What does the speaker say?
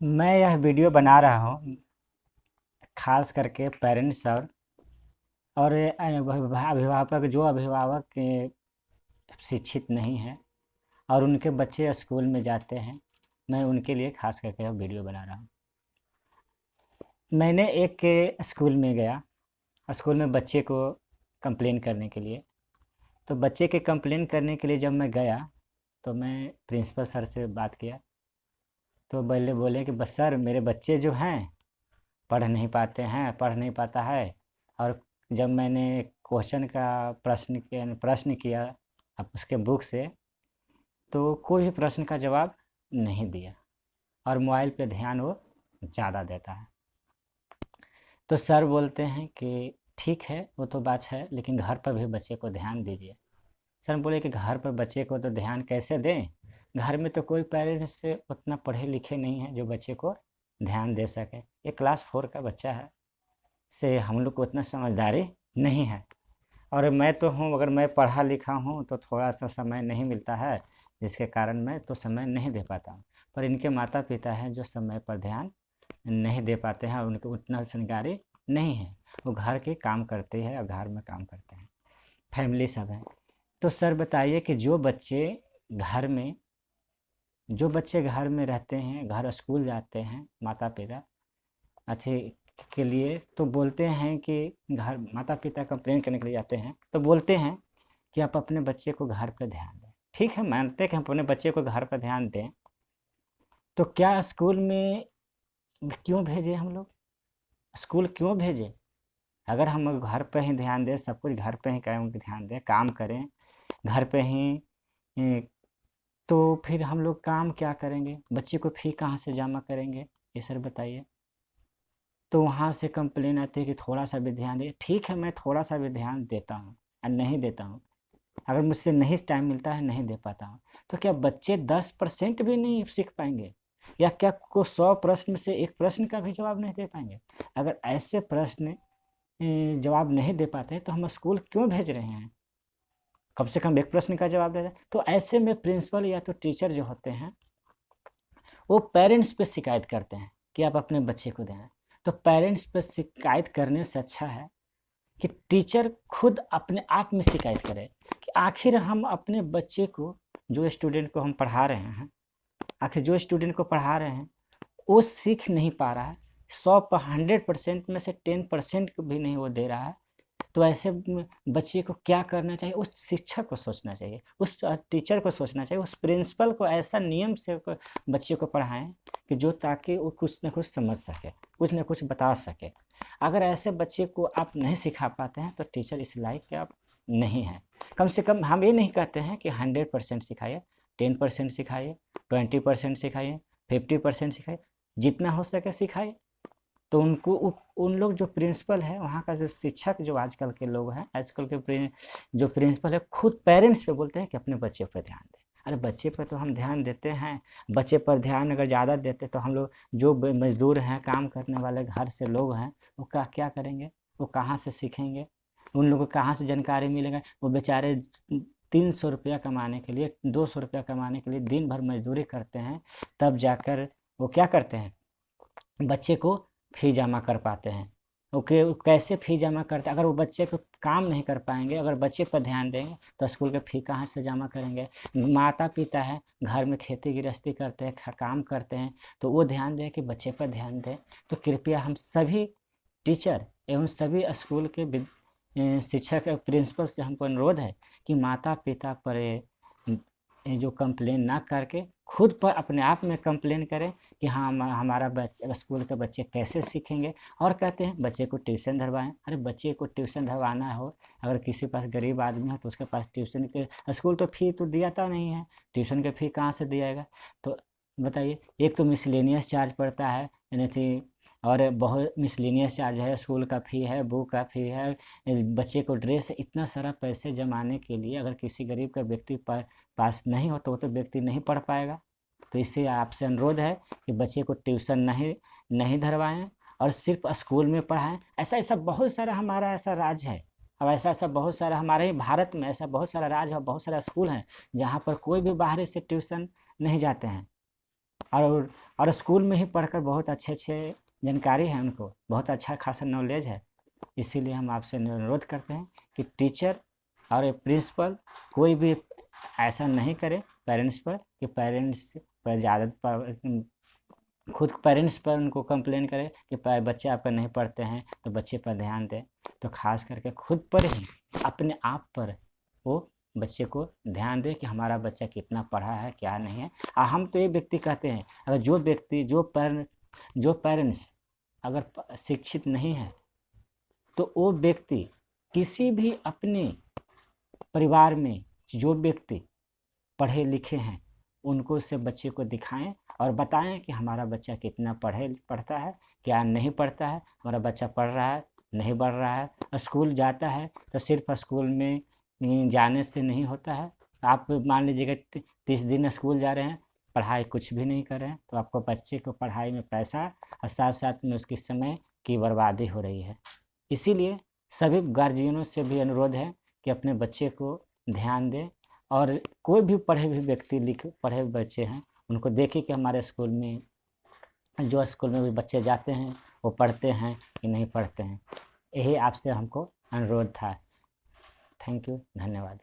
मैं यह वीडियो बना रहा हूँ खास करके पेरेंट्स और अभिभावक जो अभिभावक शिक्षित नहीं हैं और उनके बच्चे स्कूल में जाते हैं। मैं उनके लिए खास करके यह वीडियो बना रहा हूँ। मैंने एक के स्कूल में गया, स्कूल में बच्चे को कंप्लेन करने के लिए। तो बच्चे के कंप्लेन करने के लिए जब मैं गया तो मैं प्रिंसिपल सर से बात किया। तो पहले बोले कि बस सर, मेरे बच्चे जो हैं पढ़ नहीं पाता है। और जब मैंने क्वेश्चन का प्रश्न किया अब उसके बुक से, तो कोई भी प्रश्न का जवाब नहीं दिया और मोबाइल पे ध्यान वो ज़्यादा देता है। तो सर बोलते हैं कि ठीक है, वो तो बात है, लेकिन घर पर भी बच्चे को ध्यान दीजिए। सर बोले कि घर पर बच्चे को तो ध्यान कैसे दें, घर में तो कोई पेरेंट्स से उतना पढ़े लिखे नहीं है जो बच्चे को ध्यान दे सके। ये क्लास 4 का बच्चा है, से हम लोग को उतना समझदारी नहीं है। और मैं तो हूँ, अगर मैं पढ़ा लिखा हूँ तो थोड़ा सा समय नहीं मिलता है, जिसके कारण मैं तो समय नहीं दे पाता हूँ। पर इनके माता पिता हैं जो समय पर ध्यान नहीं दे पाते हैं और उनको उतना जानकारी नहीं है। वो घर के काम करते हैं और घर में काम करते हैं, फैमिली सब है। तो सर बताइए कि घर में जो बच्चे घर में रहते हैं, घर स्कूल जाते हैं, माता पिता अच्छे के लिए तो बोलते हैं कि घर माता पिता कंप्लेन करने के लिए जाते हैं तो बोलते हैं कि आप अपने बच्चे को घर पर ध्यान दें। ठीक है, मानते हैं कि हम अपने बच्चे को घर पर ध्यान दें, तो क्या स्कूल में क्यों भेजें हम लोग? स्कूल क्यों भेजें? अगर हम घर पर ही ध्यान दें, सब कुछ घर पे ही करें, ध्यान दें, काम करें घर पे ही, तो फिर हम लोग काम क्या करेंगे? बच्चे को फी कहाँ से जमा करेंगे? ये सर बताइए। तो वहाँ से कंप्लेन आती है कि थोड़ा सा भी ध्यान दे। ठीक है, मैं थोड़ा सा भी ध्यान देता हूँ और नहीं देता हूँ, अगर मुझसे नहीं टाइम मिलता है, नहीं दे पाता हूँ, तो क्या बच्चे 10% भी नहीं सीख पाएंगे? या क्या को 100 प्रश्न में से एक प्रश्न का भी जवाब नहीं दे पाएंगे? अगर ऐसे प्रश्न जवाब नहीं दे पाते तो हम स्कूल क्यों भेज रहे हैं? कम से कम एक प्रश्न का जवाब दे रहे हैं। तो ऐसे में प्रिंसिपल या तो टीचर जो होते हैं वो पेरेंट्स पे शिकायत करते हैं कि आप अपने बच्चे को दें। तो पेरेंट्स पे शिकायत करने से अच्छा है कि टीचर खुद अपने आप में शिकायत करे कि आखिर हम अपने बच्चे को, जो स्टूडेंट को हम पढ़ा रहे हैं, आखिर जो स्टूडेंट को पढ़ा रहे हैं वो सीख नहीं पा रहा है। 100% में से 10% भी नहीं वो दे रहा है। तो ऐसे बच्चे को क्या करना चाहिए? उस शिक्षक को सोचना चाहिए, उस टीचर को सोचना चाहिए, उस प्रिंसिपल को ऐसा नियम से बच्चे को पढ़ाएं कि जो ताकि वो कुछ ना कुछ समझ सके, कुछ ना कुछ बता सके। अगर ऐसे बच्चे को आप नहीं सिखा पाते हैं तो टीचर इस लायक के आप नहीं हैं। कम से कम हम ये नहीं कहते हैं कि 100% सिखाइए, 10% सिखाइए, 20% सिखाइए, 50% सिखाइए, जितना हो सके सिखाइए। तो उन लोग जो प्रिंसिपल है वहाँ का, जो शिक्षक, जो आजकल के लोग हैं, आजकल के जो प्रिंसिपल है, खुद पेरेंट्स पे बोलते हैं कि अपने बच्चे पर ध्यान दें। अरे बच्चे पर तो हम ध्यान देते हैं, बच्चे पर ध्यान अगर ज़्यादा देते तो हम लोग जो मजदूर हैं, काम करने वाले घर से लोग हैं, वो क्या करेंगे? वो कहाँ से सीखेंगे? उन लोगों को कहाँ से जानकारी मिलेगा? वो बेचारे 300 रुपया कमाने के लिए, 200 रुपया कमाने के लिए दिन भर मजदूरी करते हैं, तब जाकर वो क्या करते हैं? बच्चे को फी जमा कर पाते हैं। ओके, कैसे फी जमा करते हैं? अगर वो बच्चे को काम नहीं कर पाएंगे, अगर बच्चे पर ध्यान देंगे तो स्कूल के फी कहाँ से जमा करेंगे? माता पिता है, घर में खेती गृहस्थी करते हैं, काम करते हैं, तो वो ध्यान दें कि बच्चे पर ध्यान दें। तो कृपया हम सभी टीचर एवं सभी स्कूल के शिक्षक प्रिंसिपल से हमको अनुरोध है कि माता पिता पर ये जो कंप्लेन ना करके खुद पर अपने आप में कंप्लेन करें कि हाँ, हमारा स्कूल के बच्चे कैसे सीखेंगे। और कहते हैं बच्चे को ट्यूशन धरवाएं। अरे बच्चे को ट्यूशन धरवाना हो, अगर किसी पास गरीब आदमी है तो उसके पास ट्यूशन के स्कूल तो फी तो दिया था नहीं है, ट्यूशन के फी कहाँ से दियाएगा? तो बताइए, एक तो मिसलेनियस चार्ज पड़ता है, यानी थी, और बहुत मिसलेनियस चार्ज है, स्कूल का फ़ी है, बुक का फ़ी है, बच्चे को ड्रेस है। इतना सारा पैसे जमाने के लिए अगर किसी गरीब का व्यक्ति पास नहीं हो तो वो तो व्यक्ति नहीं पढ़ पाएगा। तो इससे आपसे अनुरोध है कि बच्चे को ट्यूशन नहीं नहीं धरवाएं और सिर्फ स्कूल में पढ़ाएं। ऐसा ऐसा बहुत सारा हमारा ऐसा राज्य है, अब ऐसा ऐसा बहुत सारा हमारे ही भारत में ऐसा बहुत सारा राज्य और बहुत सारा स्कूल है जहाँ पर कोई भी बाहर से ट्यूशन नहीं जाते हैं। और स्कूल में ही पढ़कर बहुत अच्छे अच्छे जानकारी है उनको, बहुत अच्छा खासा नॉलेज है। इसीलिए हम आपसे अनुरोध करते हैं कि टीचर और प्रिंसिपल कोई भी ऐसा नहीं करे पेरेंट्स पर, कि पेरेंट्स पर ज़्यादा खुद पेरेंट्स पर उनको कंप्लेन करे कि बच्चे आपका नहीं पढ़ते हैं तो बच्चे पर ध्यान दें। तो खास करके खुद पर ही, अपने आप पर वो बच्चे को ध्यान दे कि हमारा बच्चा कितना पढ़ा है क्या नहीं है। हम तो ये व्यक्ति कहते हैं, अगर जो व्यक्ति जो पेरेंट्स अगर शिक्षित नहीं है तो वो व्यक्ति किसी भी अपने परिवार में जो व्यक्ति पढ़े लिखे हैं उनको से बच्चे को दिखाएं और बताएं कि हमारा बच्चा कितना पढ़ता है क्या नहीं पढ़ता है, हमारा बच्चा पढ़ रहा है नहीं पढ़ रहा है। स्कूल जाता है तो सिर्फ स्कूल में जाने से नहीं होता है। आप मान लीजिएगा 30 दिन स्कूल जा रहे हैं, पढ़ाई कुछ भी नहीं कर रहे हैं, तो आपको बच्चे को पढ़ाई में पैसा और साथ साथ में उसकी समय की बर्बादी हो रही है। इसीलिए सभी गार्जियनों से भी अनुरोध है कि अपने बच्चे को ध्यान दें, और कोई भी पढ़े हुए व्यक्ति पढ़े हुए बच्चे हैं उनको देखें कि हमारे स्कूल में, जो स्कूल में भी बच्चे जाते हैं वो पढ़ते हैं कि नहीं पढ़ते हैं। यही आपसे हमको अनुरोध था। थैंक यू, धन्यवाद।